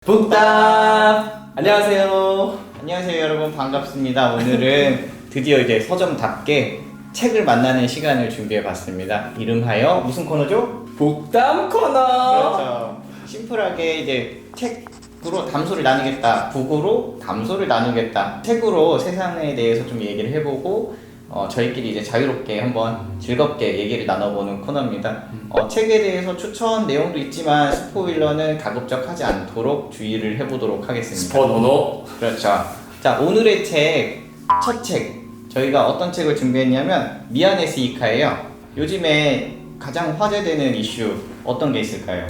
북답! 안녕하세요 여러분, 반갑습니다. 오늘은 드디어 이제 서점답게 책을 만나는 시간을 준비해봤습니다. 이름하여 무슨 코너죠? 북담 코너. 그렇죠. 심플하게 이제 책으로 담소를 나누겠다, 북으로 담소를 나누겠다, 책으로 세상에 대해서 좀 얘기를 해보고 저희끼리 이제 자유롭게 한번 즐겁게 얘기를 나눠보는 코너입니다. 책에 대해서 추천 내용도 있지만 스포일러는 가급적 하지 않도록 주의를 해보도록 하겠습니다. 스포노노. 그렇죠. 자, 오늘의 첫 책, 저희가 어떤 책을 준비했냐면 미안해 스이카예요. 요즘에 가장 화제되는 이슈 어떤 게 있을까요?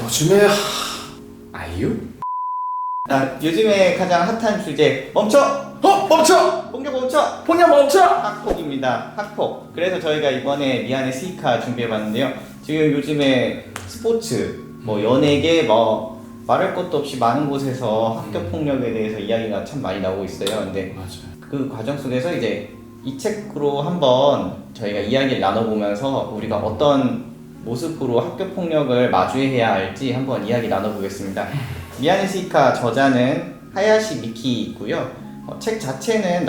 요즘에 아이유? 요즘에 가장 핫한 주제, 멈춰! 멈춰! 폭력 멈춰! 폭력 멈춰! 학폭입니다. 학폭. 그래서 저희가 이번에 미안해 스이카 준비해봤는데요. 지금 요즘에 스포츠, 연예계, 말할 것도 없이 많은 곳에서 학교 폭력에 대해서 이야기가 참 많이 나오고 있어요. 근데 맞아요. 그 과정 속에서 이제 이 책으로 한번 저희가 이야기를 나눠보면서 우리가 어떤 모습으로 학교 폭력을 마주해야 할지 한번 이야기 나눠보겠습니다. 미야네 스이카 저자는 하야시 미키이고요. 책 자체는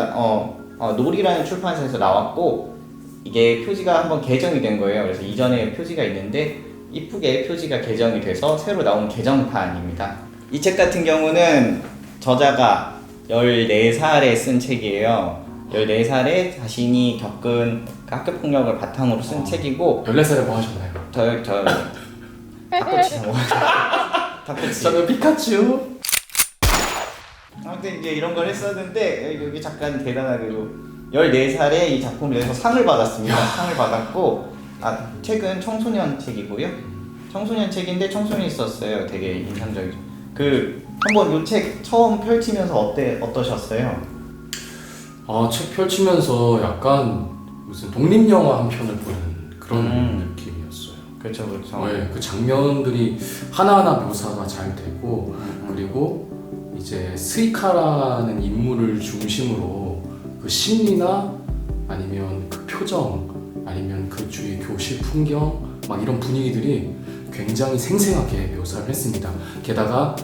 놀이라는 출판사에서 나왔고, 이게 표지가 한번 개정이 된 거예요. 그래서 이전에 표지가 있는데 이쁘게 표지가 개정이 돼서 새로 나온 개정판입니다. 이 책 같은 경우는 저자가 14살에 쓴 책이에요. 14살에 자신이 겪은 학교 폭력을 바탕으로 쓴 책이고. 14살에 뭐 하셨나요? 저 닭꼬치 닭꼬치. 저는 피카츄. 아무튼 이제 이런 걸 했었는데 여기 잠깐 대단하게도 14살에 이 작품을 내서 상을 받았습니다. 상을 받았고, 책은 청소년 책이고요. 청소년 책인데 청소년이 썼어요. 되게 인상적이죠. 한번 이 책 처음 펼치면서 어떠셨어요? 책 펼치면서 약간 무슨 독립영화 한 편을 보는 그런 느낌이었어요. 그렇죠. 네, 그 장면들이 하나하나 묘사가 잘 되고, 그리고 이제 스이카라는 인물을 중심으로 그 심리나 아니면 그 표정 아니면 그 주위 교실 풍경 막 이런 분위기들이 굉장히 생생하게 묘사를 했습니다. 게다가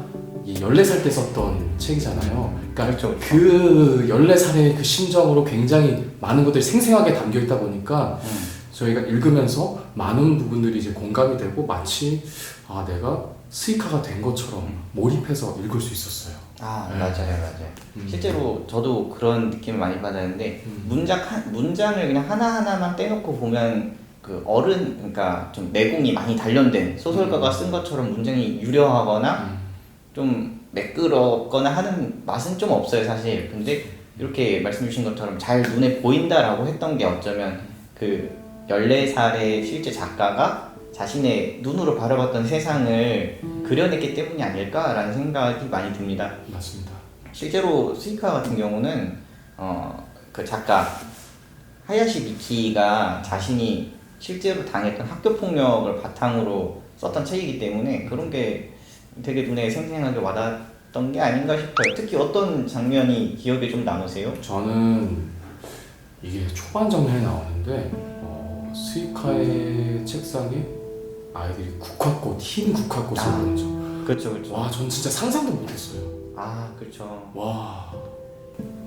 이 14살 때 썼던 책이잖아요. 그러니까 그렇죠. 그 14살의 그 심정으로 굉장히 많은 것들이 생생하게 담겨 있다 보니까 저희가 읽으면서 많은 부분들이 이제 공감이 되고, 마치 내가 스이카가 된 것처럼 몰입해서 읽을 수 있었어요. 네. 맞아요. 실제로 저도 그런 느낌을 많이 받았는데, 문장을 그냥 하나하나만 떼놓고 보면 그러니까 좀 내공이 많이 단련된 소설가가 쓴 것처럼 문장이 유려하거나 좀 매끄럽거나 하는 맛은 좀 없어요, 사실. 근데 이렇게 말씀 주신 것처럼 잘 눈에 보인다라고 했던 게 어쩌면 그 14살의 실제 작가가 자신의 눈으로 바라봤던 세상을 그려냈기 때문이 아닐까라는 생각이 많이 듭니다. 맞습니다. 실제로 스이카 같은 경우는 그 작가 하야시 미키가 자신이 실제로 당했던 학교 폭력을 바탕으로 썼던 책이기 때문에 그런 게 되게 눈에 생생하게 와닿았던 게 아닌가 싶어요. 특히 어떤 장면이 기억에 좀 남으세요? 저는 이게 초반 장면에 나오는데 스이카의 책상에 아이들이 흰 국화꽃을 보죠. 그렇죠. 와, 전 진짜 상상도 못했어요. 그렇죠. 와,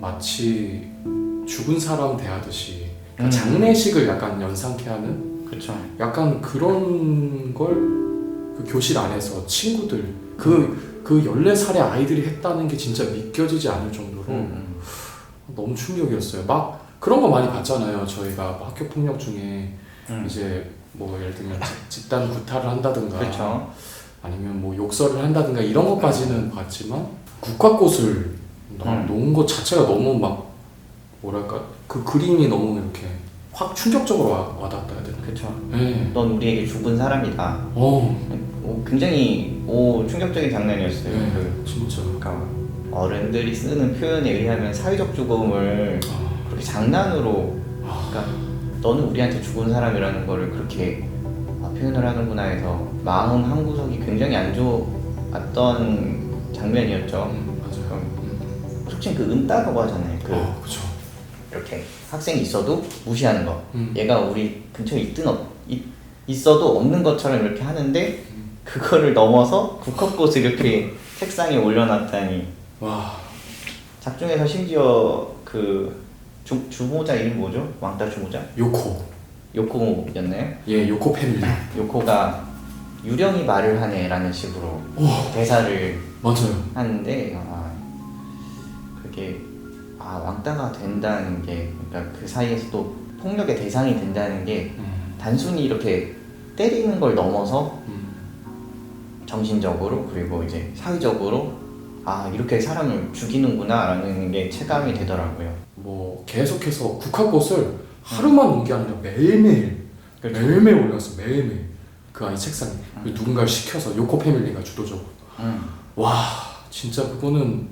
마치 죽은 사람 대하듯이 장례식을 약간 연상케 하는, 그렇죠. 약간 그런 걸 그 교실 안에서 친구들 그 14살의 아이들이 했다는 게 진짜 믿겨지지 않을 정도로 너무 충격이었어요. 막 그런 거 많이 봤잖아요. 저희가 학교 폭력 중에 이제 예를 들면 집단 구타를 한다든가, 그렇죠. 아니면 욕설을 한다든가 이런 것까지는 봤지만 국화꽃을 놓은 것 자체가 너무 뭐랄까, 그 그림이 너무 이렇게 확 충격적으로 와닿았다 해야 되나? 그렇죠. 네. 넌 우리에게 죽은 사람이다. 굉장히 충격적인 장면이었어요. 네, 진짜. 그러니까 어른들이 쓰는 표현에 의하면 사회적 죽음을 그렇게 장난으로, 그러니까 너는 우리한테 죽은 사람이라는 거를 그렇게 표현을 하는구나 해서 마음 한 구석이 굉장히 안 좋았던 장면이었죠. 맞아요. 속칭 은따라고 하잖아요. 그렇죠. 이렇게 학생이 있어도 무시하는 거. 얘가 우리 근처에 있어도 없는 것처럼 이렇게 하는데 그거를 넘어서 국화꽃을 이렇게 책상에 올려놨다니. 와. 작중에서 심지어 그 주모자 이름 뭐죠? 왕따 주모자? 요코였나요? 예, 요코 패밀리. 요코가 유령이 말을 하네라는 식으로 대사를 맞아요. 하는데 그게 왕따가 된다는 게, 그러니까 그 사이에서 또 폭력의 대상이 된다는 게 단순히 이렇게 때리는 걸 넘어서 정신적으로 그리고 이제 사회적으로 이렇게 사람을 죽이는구나라는 게 체감이 되더라고요. 뭐 계속해서 국화꽃을 하루만 온 게 아니라 매일매일 그렇죠. 매일매일 올렸어. 매일매일 그 아이 책상에 누군가를 시켜서 요코 패밀리가 주도적으로. 와 진짜 그거는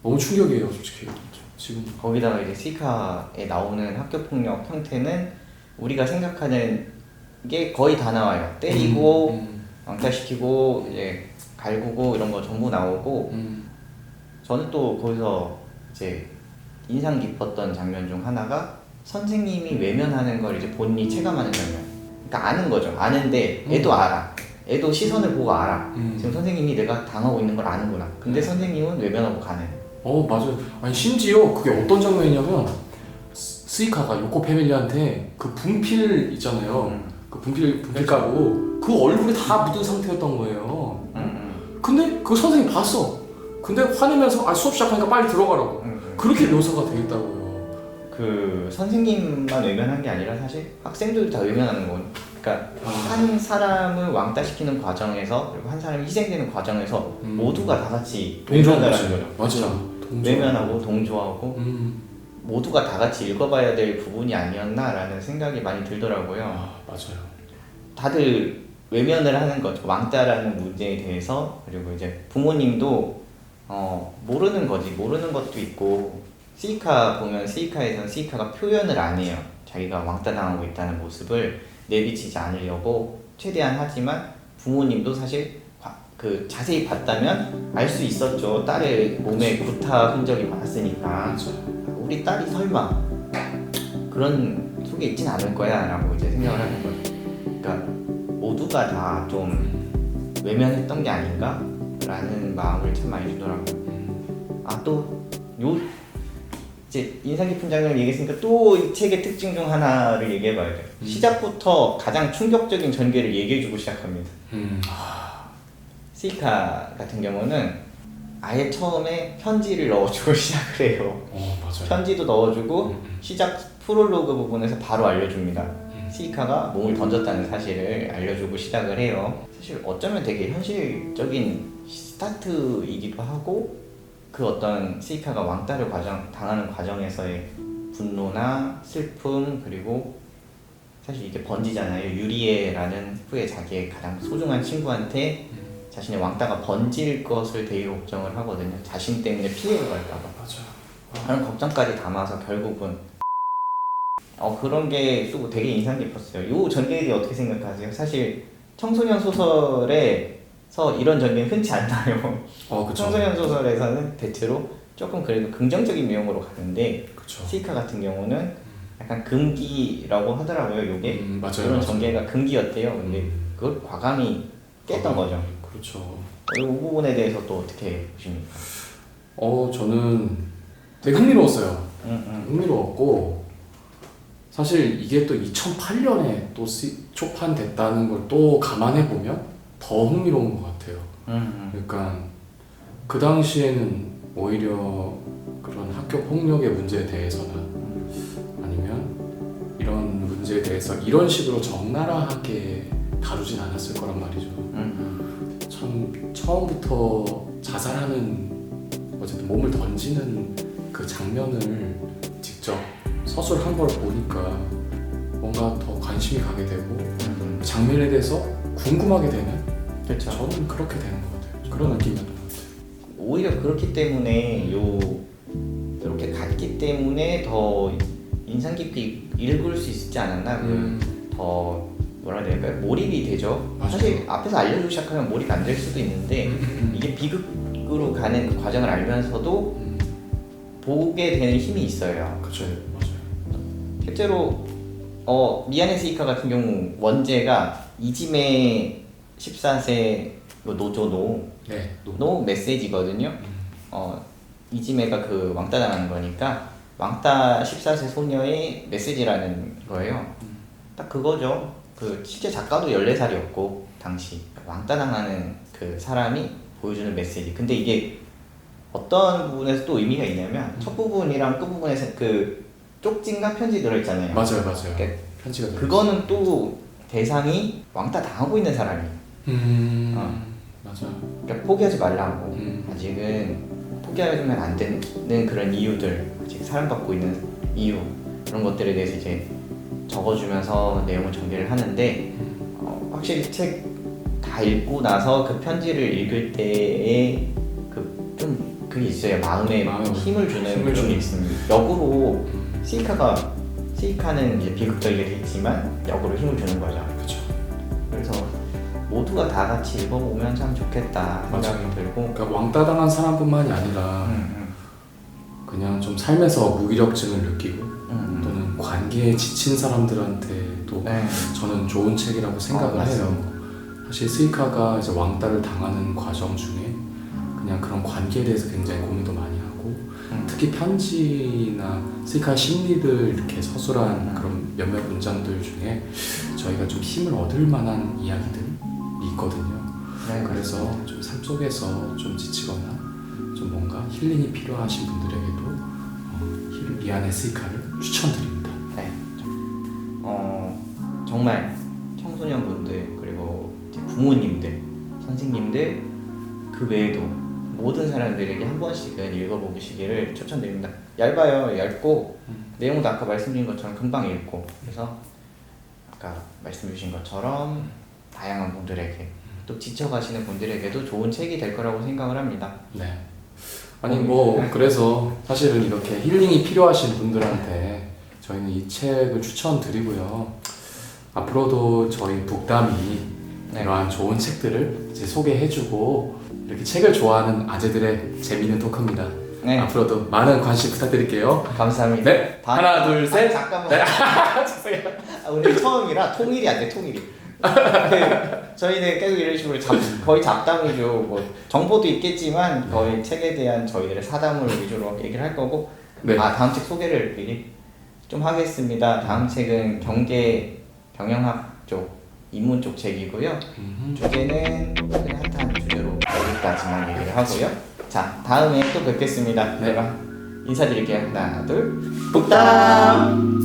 너무 충격이에요 솔직히. 지금 거기다가 이제 시카에 나오는 학교 폭력 형태는 우리가 생각하는 게 거의 다 나와요. 때리고 왕따시키고 이제 갈구고 이런 거 전부 나오고. 저는 또 거기서 이제 인상 깊었던 장면 중 하나가 선생님이 외면하는 걸 이제 본인이 체감하는 장면. 그러니까 아는 거죠. 아는데 애도 알아. 애도 시선을 보고 알아. 지금 선생님이 내가 당하고 있는 걸 아는구나. 근데 선생님은 외면하고 가는. 맞아요. 아니 심지어 그게 어떤 장면이냐면 스이카가 요코 패밀리한테 그 분필 있잖아요. 그 분필 가루 그 얼굴이 다 묻은 상태였던 거예요. 근데 그 선생님 봤어. 근데 화내면서 수업 시작하니까 빨리 들어가라고. 그렇게 묘사가 돼 있다고요. 그 선생님만 외면한 게 아니라 사실 학생들도 다 외면하는 거예요. 그러니까 한 사람을 왕따시키는 과정에서 그리고 한 사람이 희생되는 과정에서 모두가 다 같이 외면하는 거죠. 맞아요. 외면하고 동조하고 모두가 다 같이 읽어봐야 될 부분이 아니었나라는 생각이 많이 들더라고요. 맞아요. 다들 외면을 하는 거죠. 왕따라는 문제에 대해서. 그리고 이제 부모님도 모르는 거지. 모르는 것도 있고. 시이카 보면 시이카에서는 시이카가 표현을 안 해요. 자기가 왕따 당하고 있다는 모습을 내비치지 않으려고 최대한 하지만 부모님도 사실 그 자세히 봤다면 알 수 있었죠. 딸의 몸에 구타 흔적이 많았으니까. 우리 딸이 설마 그런 속에 있진 않을 거야 라고 이제 생각을 하는 거예요. 그러니까 모두가 다 좀 외면했던 게 아닌가 라는 마음을 참 많이 주더라고요. 또 이제 인상 깊은 장면을 얘기했으니까 또 이 책의 특징 중 하나를 얘기해봐야 돼요. 시작부터 가장 충격적인 전개를 얘기해주고 시작합니다. 시이카 같은 경우는 아예 처음에 편지를 넣어주고 시작을 해요. 맞아요. 편지도 넣어주고 시작 프롤로그 부분에서 바로 알려줍니다. 시이카가 몸을 던졌다는 사실을 알려주고 시작을 해요. 사실 어쩌면 되게 현실적인 스타트이기도 하고 그 어떤 시이카가 왕따를 당하는 과정에서의 분노나 슬픔 그리고 사실 이게 번지잖아요. 유리에라는 후에 자기의 가장 소중한 친구한테 자신의 왕따가 번질 것을 되게 걱정을 하거든요. 자신 때문에 피해가 갈까봐. 맞아요. 그런 걱정까지 담아서 결국은 그런 게 또 되게 인상 깊었어요. 요 전개에 대해 어떻게 생각하세요? 사실 청소년 소설에서 이런 전개는 흔치 않나요? 그쵸. 청소년 소설에서는 대체로 조금 그래도 긍정적인 내용으로 가는데 그쵸. 시이카 같은 경우는 약간 금기라고 하더라고요. 요게 맞아요. 그런 전개가 금기였대요. 근데 그걸 과감히 깼던 거죠. 그렇죠. 이 부분에 대해서 또 어떻게 보십니까? 저는 되게 흥미로웠어요. 흥미로웠고 사실 이게 또 2008년에 또 초판됐다는 걸 또 감안해 보면 더 흥미로운 것 같아요. 그러니까 그 당시에는 오히려 그런 학교 폭력의 문제에 대해서는 아니면 이런 문제에 대해서 이런 식으로 적나라하게 다루진 않았을 거란 말이죠. 참 처음부터 자살하는 어쨌든 몸을 던지는 그 장면을 직접 서술한 걸 보니까 뭔가 더 관심이 가게 되고 장면에 대해서 궁금하게 되는. 그렇죠. 저는 그렇게 되는 것 같아요. 그런 느낌이었던 것 같아요. 오히려 그렇기 때문에 이렇게 갔기 때문에 더 인상 깊게 읽을 수 있지 않았나? 더 뭐라 해야 될까요? 몰입이 되죠. 맞아요. 사실 앞에서 알려주기 시작하면 몰입 안 될 수도 있는데 이게 비극으로 가는 그 과정을 알면서도 보게 되는 힘이 있어요. 그렇죠. 맞아요. 실제로 미야네 스이카 같은 경우 원제가 이지메 14세로 그 노조노 네. 노 메시지거든요. 이지메가 그 왕따 당하는 거니까 왕따 14세 소녀의 메시지라는 거예요. 딱 그거죠. 그 실제 작가도 14살이었고 당시 왕따 당하는 그 사람이 보여주는 메시지. 근데 이게 어떤 부분에서 또 의미가 있냐면 첫 부분이랑 끝 부분에서 그 쪽지인가 편지 들어있잖아요. 맞아요. 그러니까 편지가 들어있어요. 그거는 또 대상이 왕따 당하고 있는 사람이에요. 맞아요. 그러니까 포기하지 말라고. 음. 아직은 포기하면 안 되는 그런 이유들, 아직 사랑받고 있는 이유, 그런 것들에 대해서 이제 적어주면서 내용을 전개를 하는데 확실히 책 다 읽고 나서 그 편지를 읽을 때에 그 좀 그게 있어요. 마음에 힘을 주는 그런 게 있습니다. 역으로 세이카는 이제 비극적이게 됐지만 역으로 힘을 주는 거죠. 그렇죠. 그래서 모두가 다 같이 읽어보면 참 좋겠다 생각이 맞아요. 들고. 그러니까 왕따 당한 사람뿐만이 아니라 그냥 좀 삶에서 무기력증을 느끼고 또는 관계에 지친 사람들한테도 네. 저는 좋은 책이라고 생각을 해요. 사실 스이카가 이제 왕따를 당하는 과정 중에 그냥 그런 관계에 대해서 굉장히 고민도 많이 하고 특히 편지나 스이카의 심리들 이렇게 서술한 그런 몇몇 문장들 중에 저희가 좀 힘을 얻을 만한 이야기들이 있거든요. 네. 그래서 좀 삶 속에서 좀 지치거나 좀 뭔가 힐링이 필요하신 분들에게도 미안해 스이카를 추천드립니다. 네. 정말 청소년분들 그리고 이제 부모님들, 선생님들 그 외에도 모든 사람들에게 한 번씩은 읽어보시기를 추천드립니다. 얇아요. 얇고 내용도 아까 말씀드린 것처럼 금방 읽고 그래서 아까 말씀 주신 것처럼 다양한 분들에게 또 지쳐가시는 분들에게도 좋은 책이 될 거라고 생각을 합니다. 네. 아니 뭐 그래서 사실은 이렇게 힐링이 필요하신 분들한테 저희는 이 책을 추천드리고요. 앞으로도 저희 북담이 네. 이러한 좋은 책들을 이제 소개해주고 이렇게 책을 좋아하는 아재들의 재미있는 토크입니다. 네. 앞으로도 많은 관심 부탁드릴게요. 감사합니다. 네. 하나, 둘, 셋. 잠깐만. 네. 오늘 처음이라 통일이 안 돼, 통일이. 저희는 계속 이런 식으로 거의 잡담이죠. 뭐 정보도 있겠지만 거의 책에 대한 저희들의 사담을 위주로 얘기를 할 거고. 네. 다음 책 소개를 미리 좀 하겠습니다. 다음 책은 경영학 쪽, 인문 쪽 책이고요. 주제는 최근에 핫한 주제로 여기까지만 얘기를 하고요. 자, 다음에 또 뵙겠습니다. 네. 그럼 인사드릴게요. 하나, 둘, 북담!